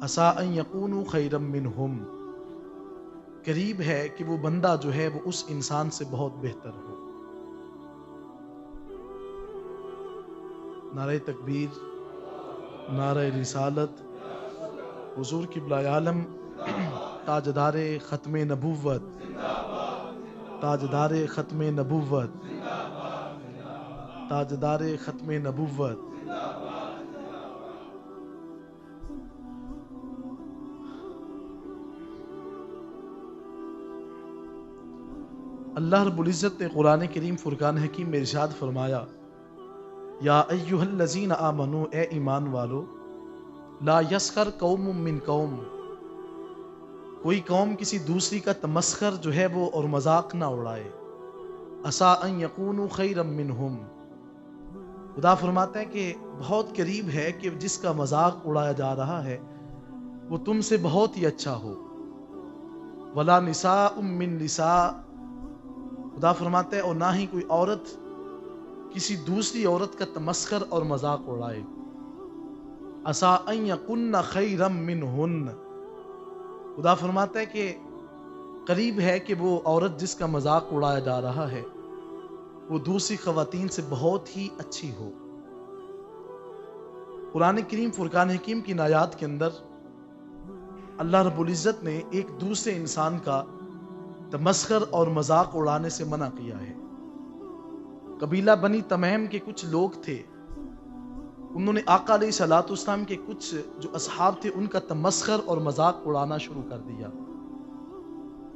عسیٰ ان یکونوا خیرا منہم، قریب ہے کہ وہ بندہ جو ہے وہ اس انسان سے بہت بہتر ہو۔ نعرہ تکبیر، نعرہ رسالت، حضور قبلہ عالم تاجدار ختم نبوت، تاجدار ختم نبوت، تاجدار ختم نبوت۔ اللہ رب العزت نے قرآن کریم فرقان حکیم میں ارشاد فرمایا، یا ایہا الذین آمنو، اے ایمان والو، لا یسخر قوم من قوم، کوئی قوم کسی دوسری کا تمسخر جو ہے وہ اور مذاق نہ اڑائے، عسیٰ ان یکونوا خیرا منہم، خدا فرماتا ہے کہ بہت قریب ہے کہ جس کا مذاق اڑایا جا رہا ہے وہ تم سے بہت ہی اچھا ہو۔ ولا نساء من نساء، خدا فرماتا ہے اور نہ ہی کوئی عورت کسی دوسری عورت کا تمسخر اور مذاق اڑائے، عسیٰ ان یکن خیرا منہن، خدا فرماتا ہے کہ قریب ہے کہ وہ عورت جس کا مذاق اڑایا جا رہا ہے وہ دوسری خواتین سے بہت ہی اچھی ہو۔ قرآن کریم فرقان حکیم کی آیات کے اندر اللہ رب العزت نے ایک دوسرے انسان کا تمسخر اور مذاق اڑانے سے منع کیا ہے۔ قبیلہ بنی تمیم کے کچھ لوگ تھے، انہوں نے آقا علیہ الصلوۃ والسلام کے کچھ جو اصحاب تھے ان کا تمسخر اور مذاق اڑانا شروع کر دیا۔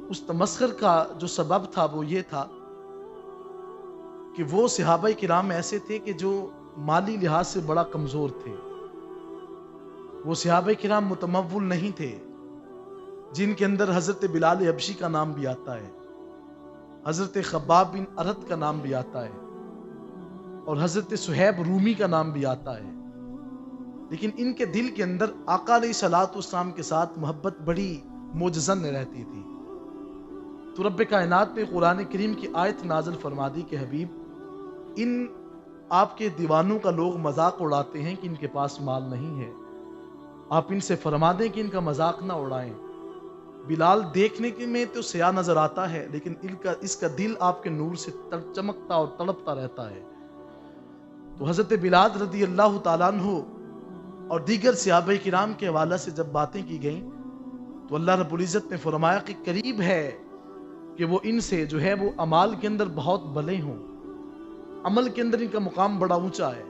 اس تمسخر کا جو سبب تھا وہ یہ تھا کہ وہ صحابہ کرام ایسے تھے کہ جو مالی لحاظ سے بڑا کمزور تھے، وہ صحابہ کرام متمول نہیں تھے، جن کے اندر حضرت بلال حبشی کا نام بھی آتا ہے، حضرت خباب بن ارت کا نام بھی آتا ہے، اور حضرت صہیب رومی کا نام بھی آتا ہے، لیکن ان کے دل کے اندر آقا علیہ الصلوۃ والسلام کے ساتھ محبت بڑی موجزن رہتی تھی۔ تو رب کائنات نے قرآن کریم کی آیت نازل فرما دی کہ حبیب، ان آپ کے دیوانوں کا لوگ مذاق اڑاتے ہیں کہ ان کے پاس مال نہیں ہے، آپ ان سے فرما دیں کہ ان کا مذاق نہ اڑائیں۔ بلال دیکھنے کے میں تو سیاہ نظر آتا ہے لیکن اس کا دل آپ کے نور سے چمکتا اور تڑپتا رہتا ہے۔ تو حضرت بلال رضی اللہ تعالیٰ عنہ اور دیگر صحابہ کرام کے حوالے سے جب باتیں کی گئیں تو اللہ رب العزت نے فرمایا کہ قریب ہے کہ وہ ان سے جو ہے وہ اعمال کے اندر بہت بلے ہوں، عمل کے اندر ان کا مقام بڑا اونچا ہے۔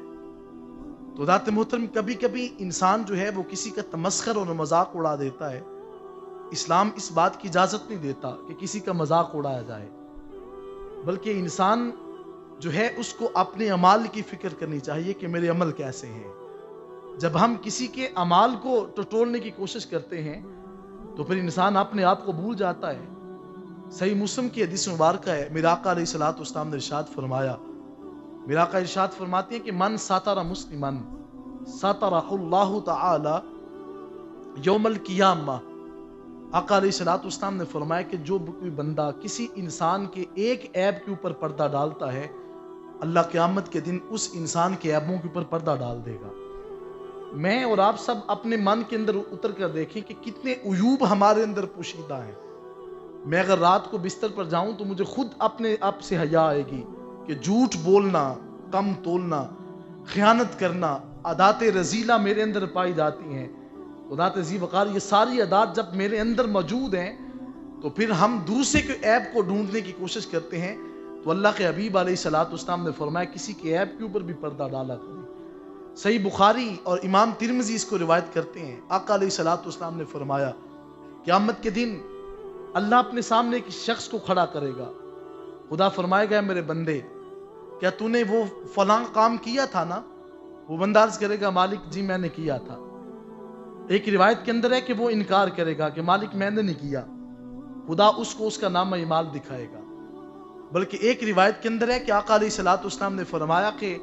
تو ذات محترم، کبھی کبھی انسان جو ہے وہ کسی کا تمسخر اور مذاق اڑا دیتا ہے۔ اسلام اس بات کی اجازت نہیں دیتا کہ کسی کا مذاق اڑایا جائے، بلکہ انسان جو ہے اس کو اپنے اعمال کی فکر کرنی چاہیے کہ میرے عمل کیسے ہیں۔ جب ہم کسی کے اعمال کو ٹٹولنے کی کوشش کرتے ہیں تو پھر انسان اپنے آپ کو بھول جاتا ہے۔ صحیح مسلم کی حدیث مبارکہ ہے، میرا آقا علیہ الصلوۃ والسلام نے ارشاد فرمایا، میرا آقا ارشاد فرماتے ہیں کہ من ساتر مسلمن ساترہ اللہ تعالی یوم القیامہ، آقا علیہ الصلوۃ والسلام نے فرمایا کہ جو کوئی بندہ کسی انسان کے ایک عیب کے اوپر پردہ ڈالتا ہے، اللہ قیامت کے دن اس انسان کے عیبوں کے اوپر پردہ ڈال دے گا۔ میں اور آپ سب اپنے من کے اندر اتر کر دیکھیں کہ کتنے عیوب ہمارے اندر پوشیدہ ہیں۔ میں اگر رات کو بستر پر جاؤں تو مجھے خود اپنے آپ سے حیا آئے گی کہ جھوٹ بولنا، کم تولنا، خیانت کرنا، عادات رذیلہ میرے اندر پائی جاتی ہیں۔ خدا ذی وقار، یہ ساری عادات جب میرے اندر موجود ہیں تو پھر ہم دوسرے کے عیب کو ڈھونڈنے کی کوشش کرتے ہیں۔ تو اللہ کے حبیب علیہ الصلوۃ والسلام نے فرمایا کسی کے عیب کے اوپر بھی پردہ ڈالا کریں۔ صحیح بخاری اور امام ترمذی اس کو روایت کرتے ہیں، آقا علیہ الصلوۃ والسلام نے فرمایا قیامت کے دن اللہ اپنے سامنے ایک شخص کو کھڑا کرے گا، خدا فرمائے گا میرے بندے کیا تو نے وہ فلاں کام کیا تھا نا؟ وہ بندہ عرض کرے گا مالک جی میں نے کیا تھا۔ ایک روایت کے اندر ہے کہ وہ انکار کرے گا کہ مالک میں نے نہیں کیا، خدا اس کو اس کا نامہ اعمال دکھائے گا۔ بلکہ ایک روایت کے اندر ہے کہ آقا علیہ الصلوۃ والسلام نے فرمایا کہ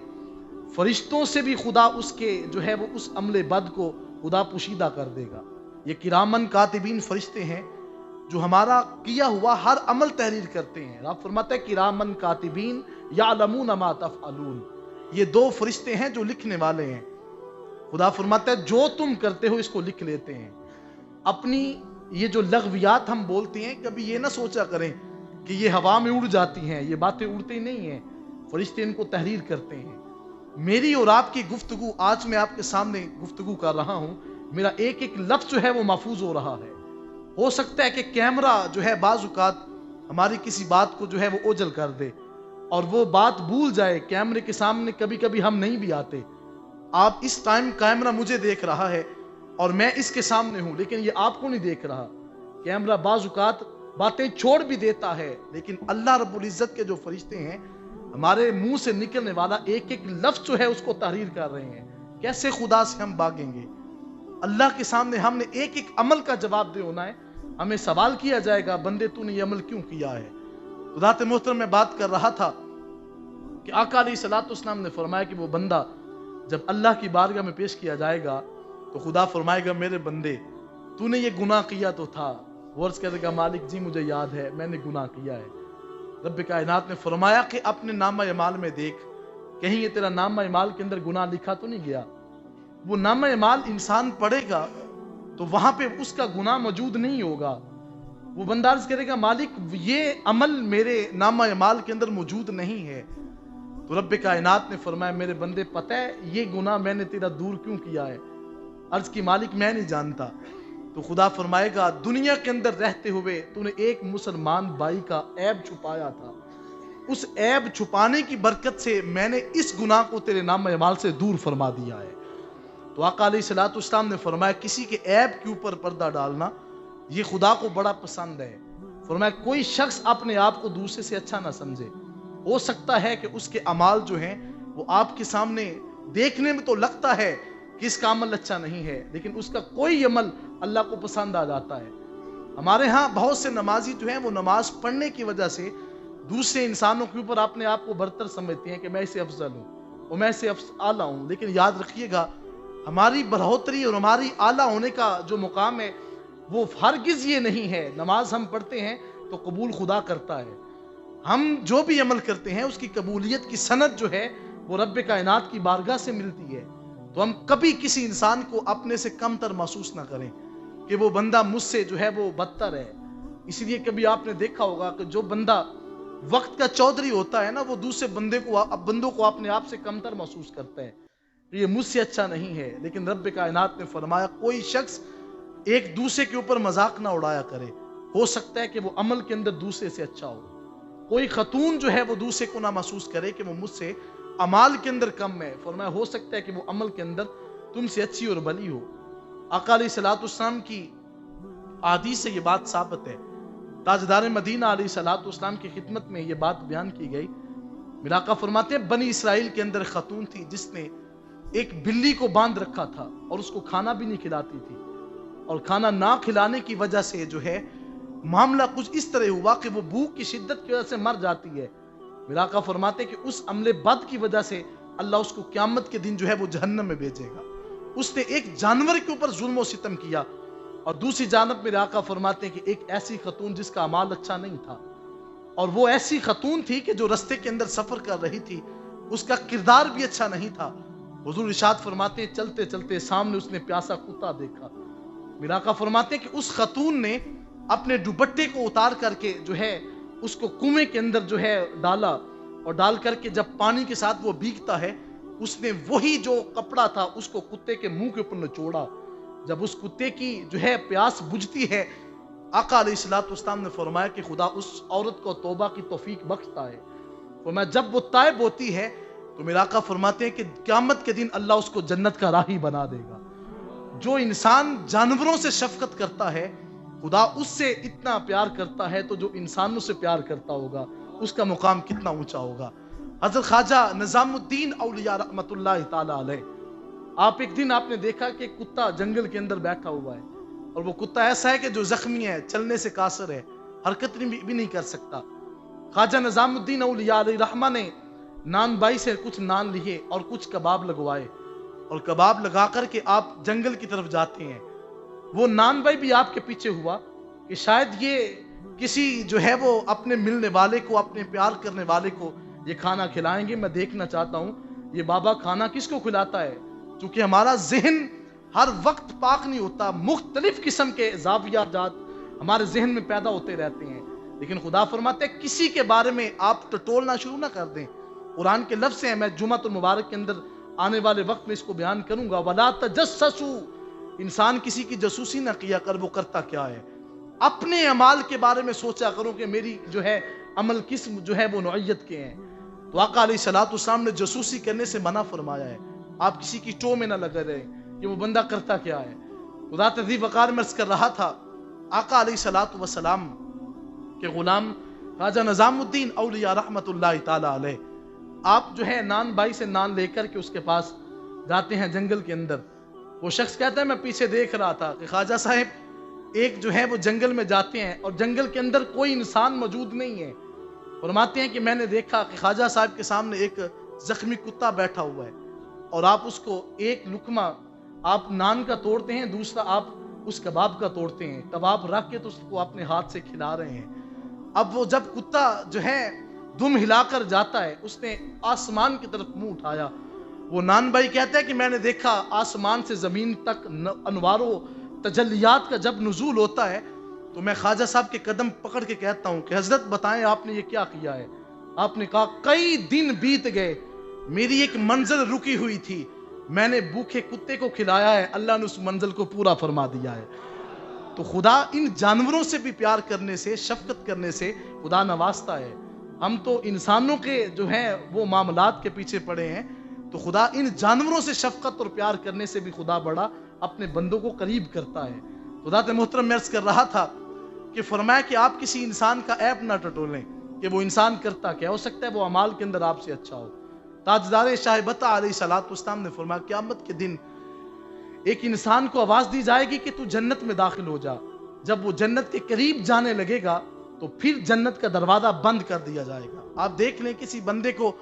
فرشتوں سے بھی خدا اس کے جو ہے وہ اس عمل بد کو خدا پوشیدہ کر دے گا۔ یہ کرامن کاتبین فرشتے ہیں جو ہمارا کیا ہوا ہر عمل تحریر کرتے ہیں۔ آپ فرماتے ہیں کرامن کاتبین یعلمون ما تفعلون، یہ دو فرشتے ہیں جو لکھنے والے ہیں۔ خدا فرماتا ہے جو تم کرتے ہو اس کو لکھ لیتے ہیں۔ اپنی یہ جو لغویات ہم بولتے ہیں کبھی یہ نہ سوچا کریں کہ یہ ہوا میں اڑ جاتی ہیں، یہ باتیں اڑتی نہیں ہیں، فرشتے ان کو تحریر کرتے ہیں۔ میری اور آپ کی گفتگو، آج میں آپ کے سامنے گفتگو کر رہا ہوں، میرا ایک ایک لفظ جو ہے وہ محفوظ ہو رہا ہے۔ ہو سکتا ہے کہ کیمرہ جو ہے بعض اوقات ہماری کسی بات کو جو ہے وہ اوجل کر دے اور وہ بات بھول جائے، کیمرے کے سامنے کبھی کبھی ہم نہیں بھی آتے۔ آپ اس ٹائم کیمرہ مجھے دیکھ رہا ہے اور میں اس کے سامنے ہوں، لیکن یہ آپ کو نہیں دیکھ رہا۔ کیمرہ بعض اوقات باتیں چھوڑ بھی دیتا ہے، لیکن اللہ رب العزت کے جو فرشتے ہیں ہمارے منہ سے نکلنے والا ایک ایک لفظ جو ہے اس کو تحریر کر رہے ہیں۔ کیسے خدا سے ہم بھاگیں گے؟ اللہ کے سامنے ہم نے ایک ایک عمل کا جواب دے ہونا ہے۔ ہمیں سوال کیا جائے گا، بندے تو نے یہ عمل کیوں کیا ہے؟ خدات محترم، میں بات کر رہا تھا کہ آقا علیہ الصلوۃ والسلام نے فرمایا کہ وہ بندہ جب اللہ کی بارگاہ میں پیش کیا جائے گا تو خدا فرمائے گا میرے بندے تو نے یہ گناہ کیا تو تھا۔ وہ عرض کرے گا مالک جی مجھے یاد ہے میں نے گناہ کیا ہے۔ رب کائنات نے فرمایا کہ اپنے نامہ اعمال میں دیکھ، کہیں یہ تیرا نامہ اعمال کے اندر گناہ لکھا تو نہیں گیا؟ وہ نامہ اعمال انسان پڑھے گا تو وہاں پہ اس کا گناہ موجود نہیں ہوگا۔ وہ بندہ عرض کرے گا مالک یہ عمل میرے نامہ اعمال کے اندر موجود نہیں ہے۔ تو رب کائنات نے فرمایا میرے بندے پتہ ہے یہ گناہ میں نے تیرا دور کیوں کیا ہے؟ عرض کی مالک میں نہیں جانتا۔ تو خدا فرمائے گا دنیا کے اندر رہتے ہوئے تو نے ایک مسلمان بھائی کا عیب چھپایا تھا، اس عیب چھپانے کی برکت سے میں نے اس گناہ کو تیرے نامہ اعمال سے دور فرما دیا ہے۔ تو آقا علیہ الصلوۃ والسلام نے فرمایا کسی کے عیب کے اوپر پردہ ڈالنا یہ خدا کو بڑا پسند ہے۔ فرمایا کوئی شخص اپنے آپ کو دوسرے سے اچھا نہ سمجھے۔ ہو سکتا ہے کہ اس کے اعمال جو ہیں وہ آپ کے سامنے دیکھنے میں تو لگتا ہے کہ اس کا عمل اچھا نہیں ہے، لیکن اس کا کوئی عمل اللہ کو پسند آ جاتا ہے۔ ہمارے ہاں بہت سے نمازی جو ہیں وہ نماز پڑھنے کی وجہ سے دوسرے انسانوں کے اوپر اپنے آپ کو برتر سمجھتے ہیں کہ میں اسے افضل ہوں اور میں اسے اعلیٰ ہوں، لیکن یاد رکھیے گا ہماری بڑھوتری اور ہماری اعلیٰ ہونے کا جو مقام ہے وہ ہرگز یہ نہیں ہے نماز ہم پڑھتے ہیں تو قبول خدا کرتا ہے۔ ہم جو بھی عمل کرتے ہیں اس کی قبولیت کی سند جو ہے وہ رب کائنات کی بارگاہ سے ملتی ہے۔ تو ہم کبھی کسی انسان کو اپنے سے کم تر محسوس نہ کریں کہ وہ بندہ مجھ سے جو ہے وہ بدتر ہے۔ اس لیے کبھی آپ نے دیکھا ہوگا کہ جو بندہ وقت کا چودھری ہوتا ہے نا وہ دوسرے بندوں کو اپنے آپ سے کم تر محسوس کرتا ہے، یہ مجھ سے اچھا نہیں ہے۔ لیکن رب کائنات نے فرمایا کوئی شخص ایک دوسرے کے اوپر مذاق نہ اڑایا کرے، ہو سکتا ہے کہ وہ عمل کے اندر دوسرے سے اچھا ہو۔ کوئی خاتون جو ہے وہ دوسرے کو نہ محسوس کرے کہ وہ مجھ سے عمال کے اندر کم ہے، فرمایا ہو سکتا ہے کہ وہ عمل کے اندر تم سے اچھی اور بلی ہو۔ آقا علیہ الصلوۃ والسلام کی احادیث سے یہ بات ثابت ہے۔ تاجدار مدینہ علیہ الصلوۃ والسلام کی خدمت میں یہ بات بیان کی گئی۔ میرا آقا فرماتے ہیں بنی اسرائیل کے اندر خاتون تھی جس نے ایک بلی کو باندھ رکھا تھا اور اس کو کھانا بھی نہیں کھلاتی تھی، اور کھانا نہ کھلانے کی وجہ سے جو ہے معاملہ کچھ اس طرح ہوا کہ وہ بھوک کی شدت کی وجہ سے مر جاتی ہے۔ میرا آقا فرماتے ہیں کہ اس عمل بد کی وجہ سے اللہ اس کو قیامت کے دن جو ہے وہ جہنم میں بھیجے گا۔ اس نے ایک جانور کے اوپر ظلم و ستم کیا، اور دوسری جانب میرے آقا فرماتے ہیں کہ ایک ایسی خاتون جس کا اعمال اچھا نہیں تھا، اور وہ ایسی خاتون تھی کہ جو رستے کے اندر سفر کر رہی تھی، اس کا کردار بھی اچھا نہیں تھا۔ حضور ارشاد فرماتے ہیں چلتے چلتے سامنے اس نے پیاسا کتا دیکھا۔ میرا آقا فرماتے ہیں کہ اس خاتون نے اپنے دوپٹے کو اتار کر کے جو ہے اس کو کنویں کے اندر جو ہے ڈالا، اور ڈال کر کے جب پانی کے ساتھ وہ بھیگتا ہے اس نے وہی جو کپڑا تھا اس کو کتے کے منہ کے اوپر نچوڑا۔ جب اس کتے کی جو ہے پیاس بجھتی ہے، آقا علیہ الصلوۃ والسلام نے فرمایا کہ خدا اس عورت کو توبہ کی توفیق بخشتا ہے۔ فرمایا جب وہ تائب ہوتی ہے تو میرا آقا فرماتے ہیں کہ قیامت کے دن اللہ اس کو جنت کا راہی بنا دے گا۔ جو انسان جانوروں سے شفقت کرتا ہے خدا اس سے اتنا پیار کرتا ہے، تو جو انسانوں سے پیار کرتا ہوگا اس کا مقام کتنا اونچا ہوگا۔ حضرت خواجہ نظام الدین اولیاء رحمت اللہ تعالی علیہ، آپ ایک دن آپ نے دیکھا کہ کتا جنگل کے اندر بیٹھا ہوا ہے، اور وہ کتا ایسا ہے کہ جو زخمی ہے، چلنے سے قاصر ہے، حرکت بھی نہیں کر سکتا۔ خواجہ نظام الدین اولیاء علیہ رحمہ نے نان بائی سے کچھ نان لیے اور کچھ کباب لگوائے، اور کباب لگا کر کے آپ جنگل کی طرف جاتے ہیں۔ وہ نان بائی بھی آپ کے پیچھے ہوا کہ شاید یہ کسی جو ہے وہ اپنے ملنے والے کو، اپنے پیار کرنے والے کو یہ کھانا کھلائیں گے، میں دیکھنا چاہتا ہوں یہ بابا کھانا کس کو کھلاتا ہے۔ چونکہ ہمارا ذہن ہر وقت پاک نہیں ہوتا، مختلف قسم کے زاویات ہمارے ذہن میں پیدا ہوتے رہتے ہیں، لیکن خدا فرماتے ہیں کسی کے بارے میں آپ ٹٹولنا شروع نہ کر دیں۔ قرآن کے لفظ ہیں، میں جمعہ المبارک کے اندر آنے والے وقت میں اس کو بیان کروں گا، وَلَا تَجَسَّسُوا، انسان کسی کی جاسوسی نہ کیا کر وہ کرتا کیا ہے، اپنے اعمال کے بارے میں سوچا کرو کہ میری جو ہے عمل کس جو ہے وہ نوعیت کے ہیں۔ تو آقا علیہ الصلوۃ والسلام نے جاسوسی کرنے سے منع فرمایا ہے، آپ کسی کی ٹو میں نہ لگے رہے کہ وہ بندہ کرتا کیا ہے۔ خدا تذیب وقار میں عرض کر رہا تھا، آقا علیہ الصلوۃ والسلام کے غلام خواجہ نظام الدین اولیاء رحمت اللہ تعالی علیہ، آپ جو ہے نان بھائی سے نان لے کر کے اس کے پاس جاتے ہیں جنگل کے اندر۔ وہ شخص کہتا ہے میں پیچھے دیکھ رہا تھا کہ خواجہ صاحب ایک جو ہے وہ جنگل میں جاتے ہیں اور جنگل کے اندر کوئی انسان موجود نہیں ہے۔ فرماتے ہیں کہ میں نے دیکھا کہ خواجہ صاحب کے سامنے ایک زخمی کتا بیٹھا ہوا ہے اور آپ اس کو ایک لقمہ آپ نان کا توڑتے ہیں، دوسرا آپ اس کباب کا توڑتے ہیں، کباب رکھ کے تو اس کو اپنے ہاتھ سے کھلا رہے ہیں۔ اب وہ جب کتا جو ہے دم ہلا کر جاتا ہے، اس نے آسمان کی طرف منہ اٹھایا، وہ نان بھائی کہتا ہے کہ میں نے دیکھا آسمان سے زمین تک انوار و تجلیات کا جب نزول ہوتا ہے تو میں خواجہ صاحب کے قدم پکڑ کے کہتا ہوں کہ حضرت بتائیں آپ نے یہ کیا کیا ہے؟ آپ نے کہا کئی دن بیت گئے، میری ایک منزل رکی ہوئی تھی، میں نے بھوکے کتے کو کھلایا ہے، اللہ نے اس منزل کو پورا فرما دیا ہے۔ تو خدا ان جانوروں سے بھی پیار کرنے سے، شفقت کرنے سے خدا نوازتا ہے۔ ہم تو انسانوں کے جو ہیں وہ معاملات کے پیچھے پڑے ہیں، تو خدا ان جانوروں سے شفقت اور پیار کرنے سے بھی خدا بڑا اپنے بندوں کو قریب کرتا ہے۔ خدا تے محترم میں عرض کر رہا تھا کہ فرمایا کہ آپ کسی انسان کا عیب نہ ٹٹولیں کہ وہ انسان کرتا کیا، ہو سکتا ہے وہ اعمال کے اندر آپ سے اچھا ہو۔ تاجدار شاہ بتا علیہ الصلوۃ والسلام نے فرمایا قیامت کے دن ایک انسان کو آواز دی جائے گی کہ تو جنت میں داخل ہو جا، جب وہ جنت کے قریب جانے لگے گا تو پھر جنت کا دروازہ بند کر دیا جائے گا۔ آپ دیکھ لیں کسی بندے کو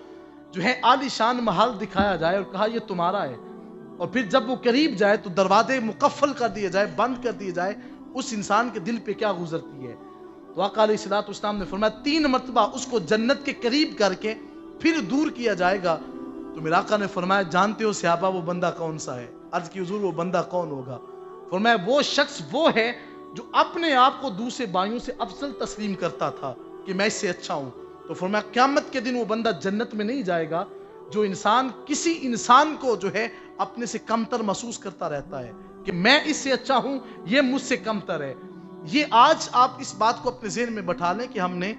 جو ہے عالی شان محل دکھایا جائے اور کہا یہ تمہارا ہے، اور پھر جب وہ قریب جائے تو دروازے مقفل کر دیے جائے، بند کر دیے جائے، اس انسان کے دل پہ کیا گزرتی ہے۔ تو آقا علیہ الصلوۃ والسلام نے فرمایا 3 مرتبہ اس کو جنت کے قریب کر کے پھر دور کیا جائے گا۔ تو میرے آقا نے فرمایا جانتے ہو صحابہ وہ بندہ کون سا ہے؟ عرض کی حضور وہ بندہ کون ہوگا؟ فرمایا وہ شخص وہ ہے جو اپنے آپ کو دوسرے بھائیوں سے افضل تسلیم کرتا تھا کہ میں اس سے اچھا ہوں۔ تو فرمایا قیامت کے دن وہ بندہ جنت میں نہیں جائے گا جو انسان کسی انسان کو جو ہے اپنے سے کمتر محسوس کرتا رہتا ہے کہ میں اس سے اچھا ہوں، یہ مجھ سے کمتر ہے۔ یہ آج آپ اس بات کو اپنے ذہن میں بٹھا لیں کہ ہم نے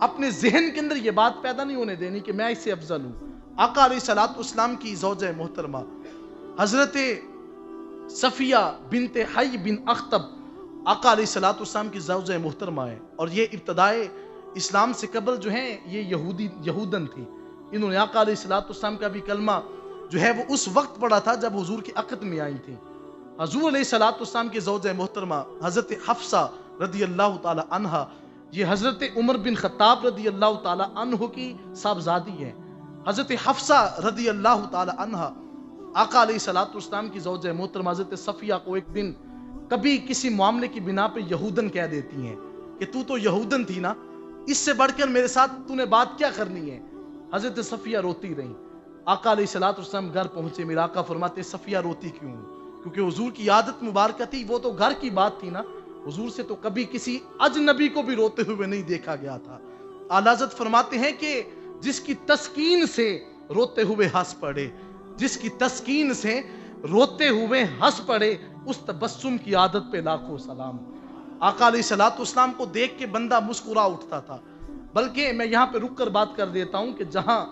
اپنے ذہن کے اندر یہ بات پیدا نہیں ہونے دینی کہ میں اس سے افضل ہوں۔ آقا علیہ الصلوۃ والسلام کی زوجہ محترمہ حضرت صفیہ بنت حی بن اخطب آقا علیہ الصلوۃ والسلام کی زوجہ محترمہ ہے، اور یہ ابتدائے اسلام سے قبل جو ہیں یہ یہودن تھی۔ انہوں نے آقا علیہ الصلوۃ والسلام کا بھی کلمہ جو ہے وہ اس وقت پڑھا تھا جب حضور کی عقد میں آئی تھی۔ حضور علیہ الصلوۃ والسلام کی زوجہ محترمہ حضرت حفصہ رضی اللہ تعالی عنہا یہ حضرت عمر بن خطاب رضی اللہ تعالی عنہ کی صاحبزادی ہے۔ حضرت حفصہ رضی اللہ تعالی عنہا آقا علیہ الصلوۃ والسلام کی زوجہ محترمہ حضرت صفیہ کو ایک دن کبھی کسی معاملے کی بنا پہ یہودن کہہ دیتی ہیں کہ تو یہودن تھی نا، اس سے بڑھ کر میرے ساتھ تو نے بات کیا کرنی ہے۔ حضرت صفیہ روتی رہیں۔ آقا علیہ الصلوۃ والسلام گھر پہنچے، میرا آقا فرماتے صفیہ روتی کیوں؟ کیونکہ حضور کی عادت مبارکہ تھی، وہ تو گھر کی بات تھی نا، حضور سے تو کبھی کسی اجنبی کو بھی روتے ہوئے نہیں دیکھا گیا تھا۔ اعلیٰ حضرت فرماتے ہیں کہ جس کی تسکین سے روتے ہوئے ہنس پڑے، جس کی تسکین سے روتے ہوئے ہنس پڑے، اس تبسم کی عادت پہ لاکھوں سلام۔ آقا علیہ الصلوۃ والسلام کو دیکھ کے بندہ مسکرا اٹھتا تھا۔ بلکہ میں یہاں پہ رک کر بات کر دیتا ہوں کہ جہاں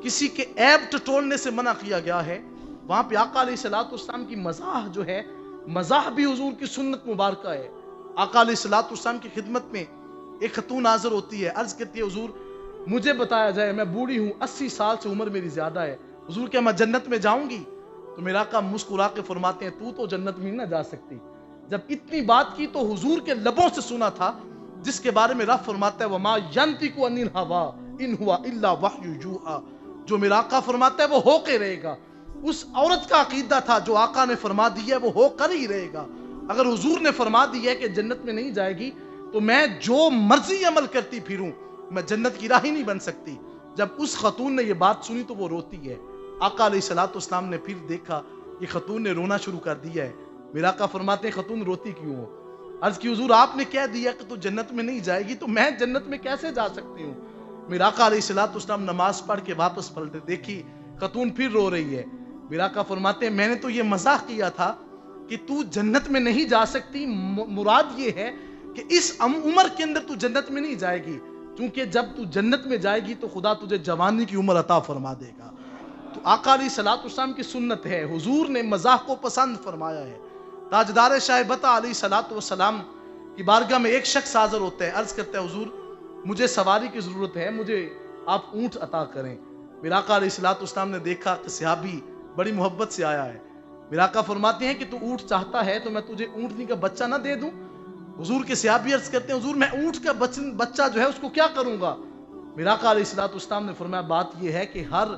کسی کے عیب ٹٹولنے سے منع کیا گیا ہے، وہاں پہ آقا علیہ الصلوۃ والسلام کی مزاح جو ہے، مزاح بھی حضور کی سنت مبارکہ ہے۔ آقا علیہ الصلوۃ والسلام کی خدمت میں ایک خاتون حاضر ہوتی ہے، عرض کرتی ہے حضور مجھے بتایا جائے، میں بوڑھی ہوں، 80 سال سے عمر میری زیادہ ہے، حضور کیا میں جنت میں جاؤں گی؟ تو میرا آقا مسکرا کے فرماتے ہیں تو جنت میں نہ جا سکتی۔ جب اتنی بات کی تو حضور کے لبوں سے سنا تھا، جس کے بارے میں رب فرماتا ہے وما ينطق عن الهوى ان هو الا وحی یوحى، جو میرا آقا فرماتا ہے وہ ہو کے رہے گا۔ اس عورت کا عقیدہ تھا جو آقا نے فرما دیا ہے وہ ہو کر ہی رہے گا۔ اگر حضور نے فرما دیا ہے کہ جنت میں نہیں جائے گی تو میں جو مرضی عمل کرتی پھروں، میں جنت کی راہی نہیں بن سکتی۔ جب اس خاتون نے یہ بات سنی تو وہ روتی ہے۔ آقا علیہ الصلوۃ والسلام نے پھر دیکھا یہ خاتون نے رونا شروع کر دیا ہے۔ میرا آقا فرماتے ہیں خاتون روتی کیوں ہو؟ عرض کی حضور آپ نے کہہ دیا کہ تو جنت میں نہیں جائے گی، تو میں جنت میں کیسے جا سکتی ہوں؟ میرا آقا علیہ الصلوۃ والسلام نماز پڑھ کے واپس پلٹے، دیکھی خاتون پھر رو رہی ہے۔ میرا آقا فرماتے ہیں میں نے تو یہ مزاح کیا تھا کہ تو جنت میں نہیں جا سکتی، مراد یہ ہے کہ اس عمر کے اندر تو جنت میں نہیں جائے گی، کیونکہ جب تو جنت میں جائے گی تو خدا تجھے جوانی کی عمر عطا فرما دے گا۔ تو آقا علیہ الصلوۃ والسلام کی سنت ہے، حضور نے مزاح کو پسند فرمایا ہے۔ تاجدار شائبہ علیہ الصلوۃ والسلام کی بارگاہ میں ایک شخص حاضر ہوتا ہے، عرض کرتا ہے حضور مجھے سواری کی ضرورت ہے، مجھے آپ اونٹ عطا کریں۔ میرا آقا علیہ الصلوۃ والسلام نے دیکھا کہ صحابی بڑی محبت سے آیا ہے۔ میرا آقا فرماتے ہیں کہ تو اونٹ چاہتا ہے تو میں تجھے اونٹنی کا بچہ نہ دے دوں؟ حضور کے صحابی عرض کرتے ہیں حضور میں اونٹ کا بچہ جو ہے اس کو کیا کروں گا؟ میرا آقا علیہ الصلوۃ والسلام نے فرمایا بات یہ ہے کہ ہر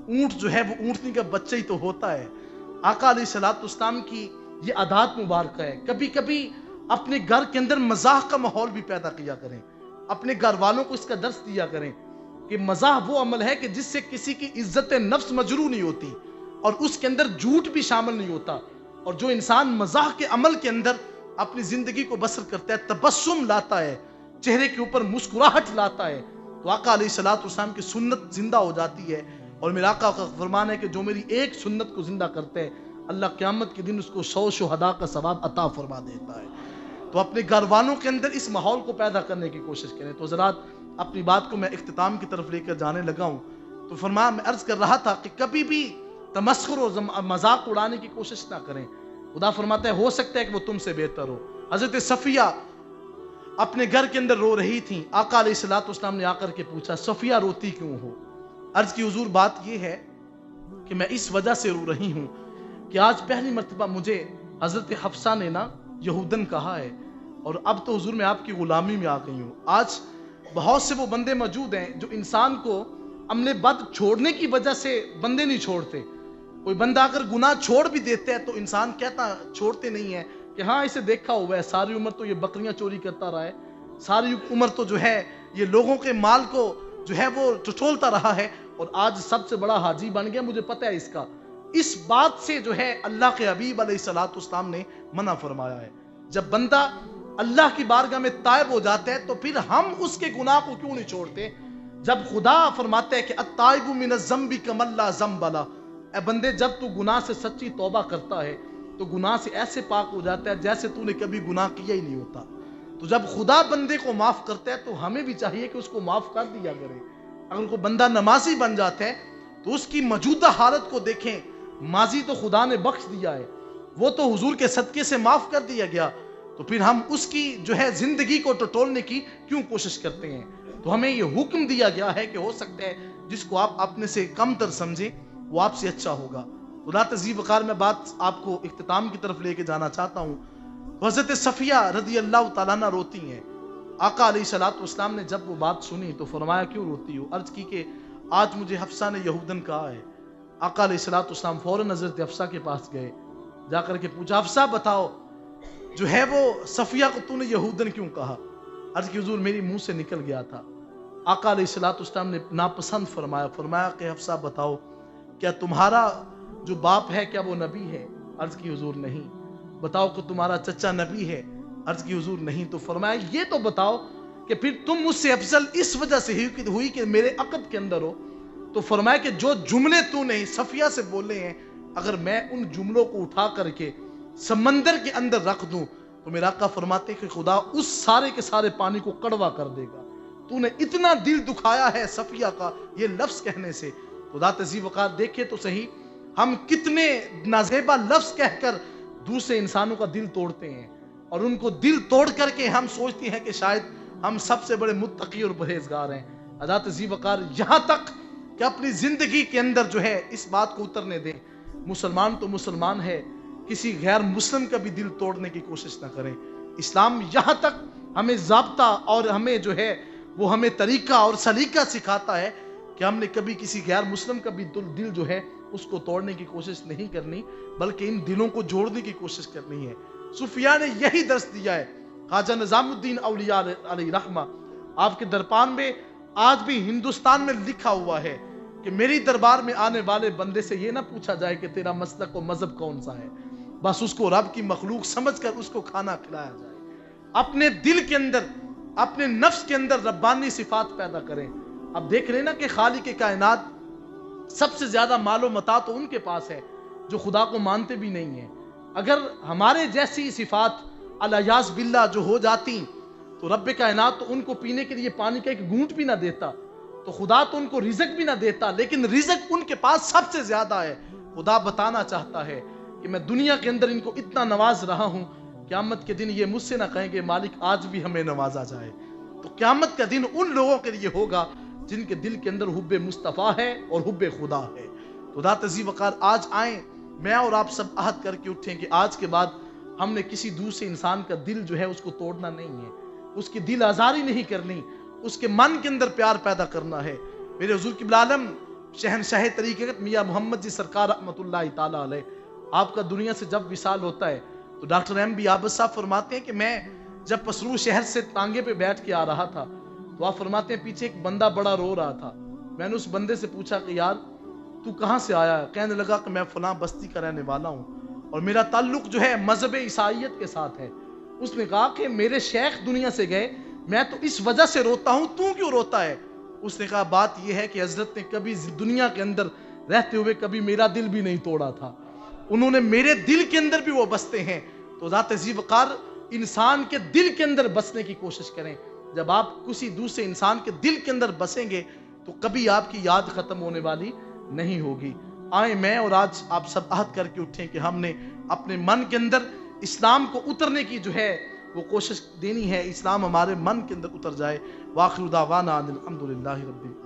اونٹ جو ہے وہ اونٹنی کا بچہ ہی تو ہوتا ہے۔ آقا علیہ الصلوۃ والسلام کی یہ عادات مبارکہ ہے۔ کبھی کبھی اپنے گھر کے اندر مزاح کا ماحول بھی پیدا کیا کریں، اپنے گھر والوں کو اس کا درس دیا کریں کہ مزاح وہ عمل ہے کہ جس سے کسی کی عزت نفس مجروح نہیں ہوتی اور اس کے اندر جھوٹ بھی شامل نہیں ہوتا، اور جو انسان مزاح کے عمل کے اندر اپنی زندگی کو بسر کرتا ہے، تبسم لاتا ہے، چہرے کے اوپر مسکراہٹ لاتا ہے، تو آقا علیہ الصلوۃ والسلام کی سنت زندہ ہو جاتی ہے۔ اور میرا آقا کا فرمان ہے کہ جو میری ایک سنت کو زندہ کرتے ہیں اللہ قیامت کے دن اس کو 100 شہداء کا ثواب عطا فرما دیتا ہے۔ تو اپنے گھر والوں کے اندر اس ماحول کو پیدا کرنے کی کوشش کریں۔ تو حضرات اپنی بات کو میں اختتام کی طرف لے کر جانے لگا ہوں، تو فرمایا میں عرض کر رہا تھا کہ کبھی بھی تمسخر و مذاق اڑانے کی کوشش نہ کریں۔ خدا فرماتا ہے ہو سکتا ہے کہ وہ تم سے بہتر ہو۔ حضرت صفیہ اپنے گھر کے اندر رو رہی تھیں، آقا علیہ الصلوۃ والسلام نے آ کر کے پوچھا صفیہ روتی کیوں ہو؟ عرض کی حضور بات یہ ہے کہ میں اس وجہ سے رو رہی ہوں کہ آج پہلی مرتبہ مجھے حضرت حفصہ نے نا یہودن کہا ہے، اور اب تو حضور میں آپ کی غلامی میں آ گئی ہوں۔ آج بہت سے وہ بندے موجود ہیں جو انسان کو عمل بد چھوڑنے کی وجہ سے بندے نہیں چھوڑتے۔ کوئی بندہ اگر گناہ چھوڑ بھی دیتا ہے تو انسان کہتا چھوڑتے نہیں ہے کہ ہاں اسے دیکھا ہوا ہے، ساری عمر تو یہ بکریاں چوری کرتا رہا ہے، ساری عمر تو جو ہے یہ لوگوں کے مال کو جو ہے وہ ٹٹولتا رہا ہے، اور آج سب سے بڑا حاجی بن گیا، مجھے پتہ ہے اس کا۔ اس بات سے جو ہے اللہ کے حبیب علیہ الصلوۃ والسلام نے منع فرمایا ہے۔ جب بندہ اللہ کی بارگاہ میں تائب ہو جاتا ہے تو پھر ہم اس کے گناہ کو کیوں نہیں چھوڑتے؟ جب خدا فرماتا ہے کہ التائب من الذنب کمن لا ذنب لہ، اے بندے جب تو گناہ سے سچی توبہ کرتا ہے تو گناہ سے ایسے پاک ہو جاتا ہے جیسے تو نے کبھی گناہ کیا ہی نہیں ہوتا۔ تو جب خدا بندے کو معاف کرتا ہے تو ہمیں بھی چاہیے کہ اس کو معاف کر دیا کرے۔ اگر کوئی بندہ نمازی بن جاتا ہے تو اس کی موجودہ حالت کو دیکھیں، ماضی تو خدا نے بخش دیا ہے، وہ تو حضور کے صدقے سے معاف کر دیا گیا، تو پھر ہم اس کی جو ہے زندگی کو ٹٹولنے کی کیوں کوشش کرتے ہیں؟ تو ہمیں یہ حکم دیا گیا ہے کہ ہو سکتا ہے جس کو آپ اپنے سے کم تر سمجھیں وہ آپ سے اچھا ہوگا۔ خدا تعزیب وقار میں بات آپ کو اختتام کی طرف لے کے جانا چاہتا ہوں۔ تو حضرت صفیہ رضی اللہ تعالیٰ عنہ روتی ہیں۔ آقا علیہ الصلوۃ والسلام نے جب وہ بات سنی تو فرمایا کیوں روتی ہو؟ عرض کی کہ آج مجھے حفصہ نے یہودن کہا ہے۔ آقا علیہ الصلوۃ والسلام فوراً حضرت حفصہ کے پاس گئے، جا کر کے پوچھا حفصہ بتاؤ جو ہے وہ صفیہ کو تو نے یہودن کیوں کہا؟ عرض کی حضور میری منہ سے نکل گیا تھا۔ آقا علیہ الصلوۃ والسلام نے ناپسند فرمایا کہ حفصہ بتاؤ کیا تمہارا جو باپ ہے کیا وہ نبی ہے؟ عرض کی حضور نہیں۔ بتاؤ کہ تمہارا چچا نبی ہے؟ عرض کی حضور نہیں۔ تو فرمایا یہ تو بتاؤ کہ پھر تم مجھ سے افضل اس وجہ سے ہوئی کہ میرے عقد کے اندر ہو؟ تو فرمایا کہ جو جملے تو نے صفیہ سے بولے ہیں اگر میں ان جملوں کو اٹھا کر کے سمندر کے اندر رکھ دوں تو میرا آقا فرماتے ہیں کہ خدا اس سارے کے سارے پانی کو کڑوا کر دے گا۔ تو نے اتنا دل دکھایا ہے صفیہ کا یہ لفظ کہنے سے۔ خدا تعزیب وقار دیکھے تو صحیح ہم کتنے نازیبا لفظ کہہ کر دوسرے انسانوں کا دل توڑتے ہیں، اور ان کو دل توڑ کر کے ہم سوچتے ہیں کہ شاید ہم سب سے بڑے متقی اور پرہیزگار ہیں۔ خدا تعزیب وقار یہاں تک کہ اپنی زندگی کے اندر جو ہے اس بات کو اترنے دیں، مسلمان تو مسلمان ہے، کسی غیر مسلم کا بھی دل توڑنے کی کوشش نہ کریں۔ اسلام یہاں تک ہمیں ضابطہ اور ہمیں جو ہے وہ ہمیں طریقہ اور سلیقہ سکھاتا ہے کہ ہم نے کبھی کسی غیر مسلم کا بھی دل جو ہے اس کو توڑنے کی کوشش نہیں کرنی، بلکہ ان دلوں کو جوڑنے کی کوشش کرنی ہے۔ صوفیاء نے یہی درس دیا ہے۔ خواجہ نظام الدین اولیاء علیہ رحمہ آپ کے دربار میں آج بھی ہندوستان میں لکھا ہوا ہے کہ میری دربار میں آنے والے بندے سے یہ نہ پوچھا جائے کہ تیرا مسلک و مذہب کون سا ہے، بس اس کو رب کی مخلوق سمجھ کر اس کو کھانا کھلایا جائے۔ اپنے دل کے اندر، اپنے نفس کے اندر ربانی صفات پیدا کریں۔ اب دیکھ رہے نا کہ خالق کائنات سب سے زیادہ مال و متاع تو ان کے پاس ہے جو خدا کو مانتے بھی نہیں ہیں۔ اگر ہمارے جیسی صفات الیاذ باللہ جو ہو جاتی تو رب کائنات تو ان کو پینے کے لیے پانی کا ایک گھونٹ بھی نہ دیتا، تو خدا تو ان کو رزق بھی نہ دیتا، لیکن رزق ان کے پاس سب سے زیادہ ہے۔ خدا بتانا چاہتا ہے کہ میں دنیا کے اندر ان کو اتنا نواز رہا ہوں، قیامت کے دن یہ مجھ سے نہ کہیں گے مالک آج بھی ہمیں نوازا جائے۔ تو قیامت کا دن ان لوگوں کے لیے ہوگا جن کے دل کے اندر حب مصطفیٰ ہے اور حب خدا ہے۔ تو ذات عزیز وقار آج آئیں، میں اور آپ سب عہد کر کے اٹھیں کہ آج کے بعد ہم نے کسی دوسرے انسان کا دل جو ہے اس کو توڑنا نہیں ہے، اس کی دل آزاری نہیں کرنی، اس کے من کے اندر پیار پیدا کرنا ہے۔ میرے حضور قبلہ عالم شہنشاہ طریقت میاں محمد جی سرکار رحمۃ اللہ تعالیٰ علیہ، آپ کا دنیا سے جب وصال ہوتا ہے تو ڈاکٹر ایم بی عابد صاحب فرماتے ہیں کہ میں جب پسرور شہر سے ٹانگے پہ بیٹھ کے آ رہا تھا تو آپ فرماتے ہیں پیچھے ایک بندہ بڑا رو رہا تھا۔ میں نے اس بندے سے پوچھا کہ یار تو کہاں سے آیا ہے؟ کہنے لگا کہ میں فلاں بستی کا رہنے والا ہوں اور میرا تعلق جو ہے مذہب عیسائیت کے ساتھ ہے۔ اس نے کہا کہ میرے شیخ دنیا سے گئے، میں تو اس وجہ سے روتا ہوں، تو کیوں روتا ہے؟ اس نے کہا بات یہ ہے کہ حضرت نے کبھی دنیا کے اندر رہتے ہوئے کبھی میرا دل بھی نہیں توڑا تھا، انہوں نے میرے دل کے اندر بھی وہ بستے ہیں۔ تو ذات عزیز وقار انسان کے دل کے اندر بسنے کی کوشش کریں۔ جب آپ کسی دوسرے انسان کے دل کے اندر بسیں گے تو کبھی آپ کی یاد ختم ہونے والی نہیں ہوگی۔ آئیں میں اور آج آپ سب عہد کر کے اٹھیں کہ ہم نے اپنے من کے اندر اسلام کو اترنے کی جو ہے وہ کوشش دینی ہے، اسلام ہمارے من کے اندر اتر جائے۔ وآخر دعوانا الحمدللہ رب العالمین۔